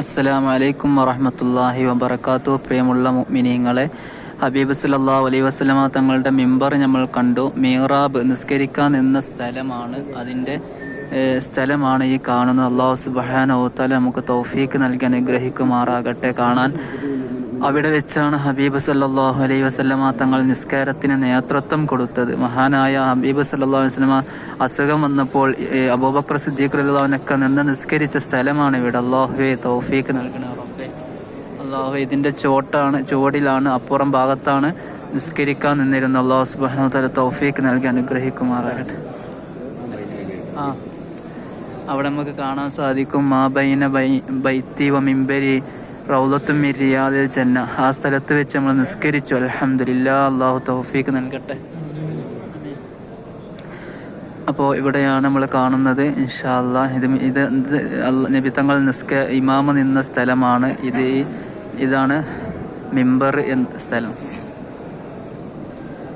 അസ്സലാമു അലൈക്കും വറഹ്മത്തുള്ളാഹി വബറകാതുഹു. പ്രിയമുള്ള മുഅ്മിനീങ്ങളെ, ഹബീബ് സല്ലല്ലാഹു അലൈഹി വസല്ലമ തങ്ങളുടെ മിമ്പർ നമ്മൾ കണ്ടു. മിഹ്റാബ് നിസ്കരിക്കാൻ നിന്ന സ്ഥലമാണ്. അതിൻ്റെ സ്ഥലമാണ് ഈ കാണുന്നത്. അല്ലാഹു സുബ്ഹാനഹു വ തആല നമുക്ക് തൗഫീക്ക് നൽകി അനുഗ്രഹിക്കുമാറാകട്ടെ. കാണാൻ അവിടെ വെച്ചാണ് ഹബീബ് സല്ലല്ലാഹു അലൈഹി വസല്ലമ തങ്ങൾ നിസ്കാരത്തിന് നേതൃത്വം കൊടുത്തത്. മഹാനായ ഹബീബ് സല്ലല്ലാഹു അലൈഹി വസല്ലമ അസുഖം വന്നപ്പോൾ അബൂബക്കർ സിദ്ദീഖ് റളിയല്ലാഹു അൻഹു നിന്ന് നിസ്കരിച്ച സ്ഥലമാണ് ഇവിടെ. അല്ലാഹുവേ തൗഫീക്ക് നൽകണേ റബ്ബേ. അല്ലാഹു ഇതിൻ്റെ ചുവടിലാണ്, അപ്പുറം ഭാഗത്താണ് നിസ്കരിക്കാൻ നിന്നിരുന്നത്. അല്ലാഹു സുബ്ഹാനഹു വ തആല തൗഫീക്ക് നൽകി അനുഗ്രഹിക്കുമാറാകട്ടെ. അവിടെ നമുക്ക് കാണാൻ സാധിക്കും മാ ബൈന ബൈത്തി വ മിംബരി റൗളത്തും മിൻ റിയാദിൽ ജന്ന. ആ സ്ഥലത്ത് വെച്ച് നമ്മൾ നിസ്കരിച്ചു. അൽഹംദുലില്ലാഹ്. അല്ലാഹു തൗഫീക്ക് നൽകട്ടെ. അപ്പോൾ ഇവിടെയാണ് നമ്മൾ കാണുന്നത്. ഇൻഷാ അല്ലാഹ് ഇത് നബി തങ്ങൾ ഇമാമ നിന്ന സ്ഥലമാണ്. ഇതാണ് മിമ്പർ എന്ന സ്ഥലം.